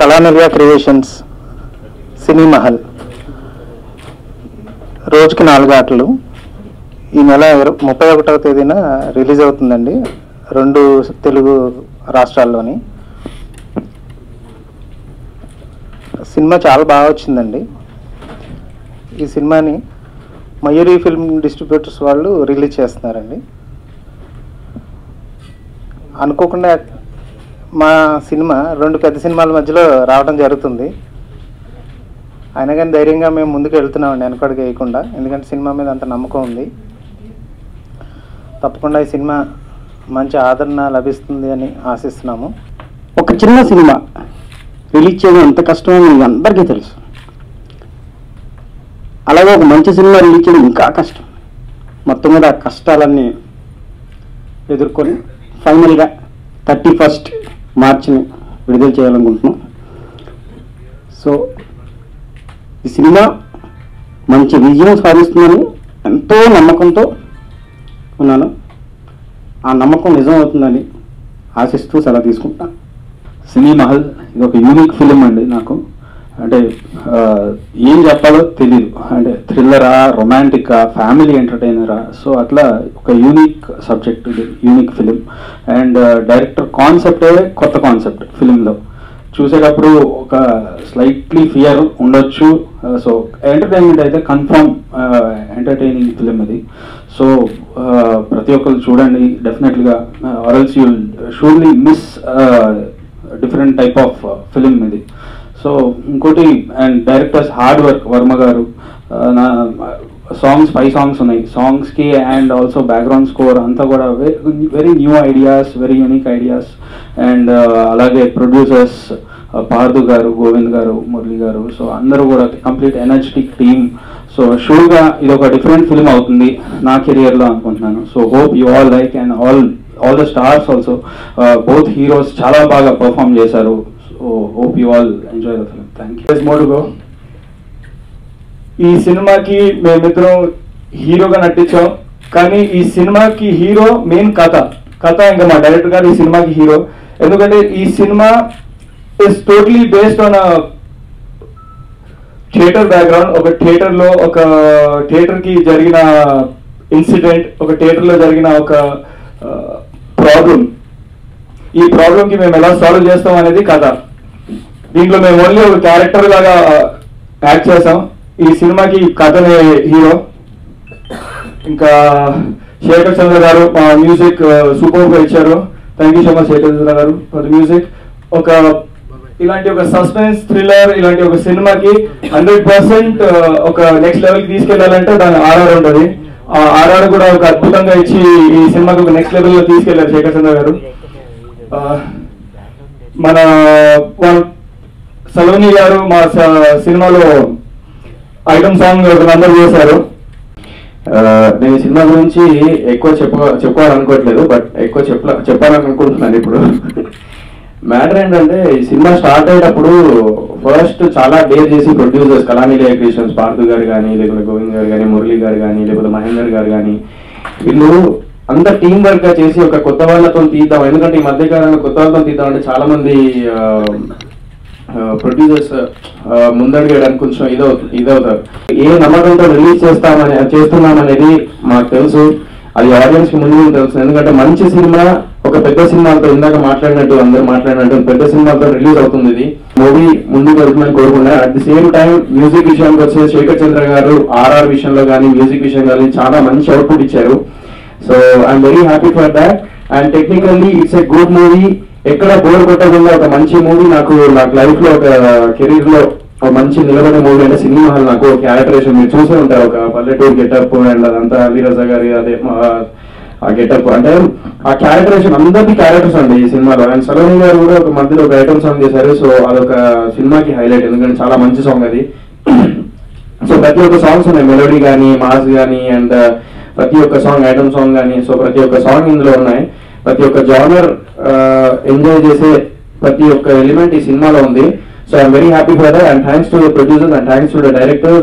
కళానిలయ creations సినీ మహల్ రోజుకి 4 ఆటలు ఈ నెల 31వ తేదీన రిలీజ్ అవుతుందండి 2 తెలుగు రాష్ట్రాల్లోని. సినిమా చాలా బాగా వచ్చిందండి. ఈ సినిమాని మయూరి ఫిల్మ్ డిస్ట్రిబ్యూటర్స్ వాళ్ళు రిలీజ్ చేస్తున్నారండి. అనుకోకుండా మా సినిమా 2 పెద్ద సినిమాల మధ్యలో రావడం జరుగుతుంది. అయినా కానీ ధైర్యంగా మేము ముందుకు వెళ్తున్నామండి, వెనకడుగు వేయకుండా. ఎందుకంటే సినిమా మీద అంత నమ్మకం ఉంది. తప్పకుండా ఈ సినిమా మంచి ఆదరణ లభిస్తుంది అని ఆశిస్తున్నాము. ఒక చిన్న సినిమా రిలీజ్ చేయడం ఎంత కష్టమో మీకు అందరికీ తెలుసు. అలాగే ఒక మంచి సినిమా రిలీజ్ చేయడం ఇంకా కష్టం. మొత్తం మీద ఆ కష్టాలన్నీ ఎదుర్కొని ఫైనల్గా 31 మార్చిని విడుదల చేయాలనుకుంటున్నాం. సో ఈ సినిమా మంచి విజయం సాధిస్తుందని ఎంతో నమ్మకంతో ఉన్నాను. ఆ నమ్మకం నిజం అవుతుందని ఆశిస్తూ సెలవు తీసుకుంటాను. సినీ మహల్ ఇది ఒక యూనిక్ ఫిలిం అండి. నాకు అంటే ఏం చెప్పాలో తెలియదు. అంటే థ్రిల్లరా, రొమాంటికా, ఫ్యామిలీ ఎంటర్టైనరా, సో అట్లా ఒక unique subject, unique film. And director కాన్సెప్టే కొత్త కాన్సెప్ట్ ఫిలింలో. చూసేటప్పుడు ఒక స్లైట్లీ ఫియర్ ఉండొచ్చు. సో ఎంటర్టైన్మెంట్ అయితే కన్ఫర్మ్ ఎంటర్టైనింగ్ ఫిలిం ఇది. సో ప్రతి ఒక్కరు చూడండి డెఫినెట్గా, or else you surely miss different type of film ఇది. సో ఇంకోటి, and directors hard work. Varma garu నా సాంగ్స్ 5 సాంగ్స్ ఉన్నాయి. సాంగ్స్కి అండ్ ఆల్సో బ్యాక్గ్రౌండ్ స్కోర్ అంతా కూడా very new ideas, very unique ideas. And అలాగే ప్రొడ్యూసర్స్ పార్దు గారు, గోవింద్ గారు, మురళి గారు, సో అందరూ కూడా కంప్లీట్ ఎనర్జెటిక్ టీమ్. సో షూర్గా ఇది ఒక డిఫరెంట్ ఫిల్మ్ అవుతుంది నా కెరియర్లో అనుకుంటున్నాను. So hope you all like, and all the stars also, both heroes చాలా బాగా పర్ఫామ్ చేశారు. So hope you all enjoy the film. Thank you. మోడుగో ఈ సినిమాకి మేమిద్దరం హీరోగా నటించాం. కానీ ఈ సినిమాకి హీరో మెయిన్ కథ ఇంకా మా డైరెక్టర్ గారు ఈ సినిమాకి హీరో. ఎందుకంటే ఈ cinema is totally based on theatre background. ఒక థియేటర్కి జరిగిన ఇన్సిడెంట్, ఒక థియేటర్లో జరిగిన ఒక ప్రాబ్లం. ఈ ప్రాబ్లంకి మేము ఎలా సాల్వ్ చేస్తాం అనేది కథ. దీంట్లో మేము ఓన్లీ ఒక క్యారెక్టర్ లాగా యాక్ట్ చేసాం. ఈ సినిమాకి కథనే హీరో. ఇంకా శేఖర్ చంద్ర గారు మా మ్యూజిక్ సూపర్గా ఇచ్చారు. Thank you so much Shekhar Chandra garu for the music. ఇలాంటి ఒక సస్పెన్స్ థ్రిల్లర్, ఇలాంటి ఒక సినిమాకి 100% ఒక నెక్స్ట్ లెవెల్కి తీసుకెళ్లాలంటే దాని ఆర్ఆర్ ఉంటుంది. ఆ ఆర్ఆర్ కూడా ఒక అద్భుతంగా ఇచ్చి ఈ సినిమాకి ఒక నెక్స్ట్ లెవెల్లో తీసుకెళ్లారు శేఖర్ చంద్ర గారు. మన సలోని గారు మా సినిమాలో ఐటమ్ సాంగ్ అందరూ చేశారు. నేను సినిమా గురించి ఎక్కువ చెప్పుకోవాలనుకోవట్లేదు, బట్ ఎక్కువ చెప్పాలనుకుంటున్నాను ఇప్పుడు. మ్యాటర్ ఏంటంటే, ఈ సినిమా స్టార్ట్ అయ్యేటప్పుడు ఫస్ట్ చాలా డేర్ చేసి ప్రొడ్యూసర్స్ కళానిలయ క్రియేషన్స్ పార్థు గారు కానీ, లేకపోతే గోవింద్ గారు కానీ, మురళి గారు కానీ, లేకపోతే మహేందర్ గారు కానీ, వీళ్ళు అంత టీం వర్క్ గా చేసి ఒక కొత్త వాళ్ళతో తీద్దాం. ఎందుకంటే ఈ మధ్యకాలంలో కొత్త వాళ్ళతో తీద్దాం అంటే చాలా మంది ప్రొడ్యూసర్స్ ముందడిగడానికి కొంచెం ఇదవుతారు. ఏ నమ్మకంతో రిలీజ్ చేస్తున్నామనేది మాకు తెలుసు, అది ఆడియన్స్ కి ముందు తెలుసు. ఎందుకంటే మంచి సినిమా ఒక పెద్ద సినిమాతో, ఇందాక అందరూ మాట్లాడినట్టు పెద్ద సినిమాతో రిలీజ్ అవుతుంది. ఇది మూవీ ముందుకు వెళ్తుందని కోరుకున్నా. At the same time music విషయానికి వచ్చే శేఖర్ చంద్ర గారు ఆర్ఆర్ విషయంలో కానీ, మ్యూజిక్ విషయం కానీ చాలా మంచి అవుట్పుట్ ఇచ్చారు. So I'm very happy for that. And technically it's a good movie. ఎక్కడ బోర్ కొట్టకుండా ఒక మంచి మూవీ. నాకు లైఫ్ లో ఒక కెరీర్ లో ఒక మంచి నిలబడే మూవీ అంటే సినీ మహల్. నాకు క్యారెక్టరేషన్ మీరు చూసే ఉంటారు, ఒక పల్లెటూరు గెటప్ అండ్ అదంతా అలీరజా గారి అదే ఆ గెటప్. అంటే ఆ క్యారెక్టరేషన్ అందరికీ క్యారెక్టర్స్ అండి ఈ సినిమాలో. అండ్ సలోని గారు కూడా ఒక మధ్యలో ఒక ఐటమ్ సాంగ్ చేశారు. సో అదొక సినిమాకి హైలైట్, ఎందుకంటే చాలా మంచి సాంగ్ అది. సో ప్రతి ఒక్క సాంగ్స్ ఉన్నాయి, మెలోడీ కానీ, మాస్ కానీ, అండ్ ప్రతి ఒక్క సాంగ్ ఐటమ్ సాంగ్ కానీ. సో ప్రతి ఒక్క సాంగ్ ఇందులో ఉన్నాయి. ప్రతి ఒక్క జానర్ ఎంజాయ్ చేసే ప్రతి ఒక్క ఎలిమెంట్ ఈ సినిమాలో ఉంది. So I'm very happy for that. And thanks to the producers and thanks to the directors.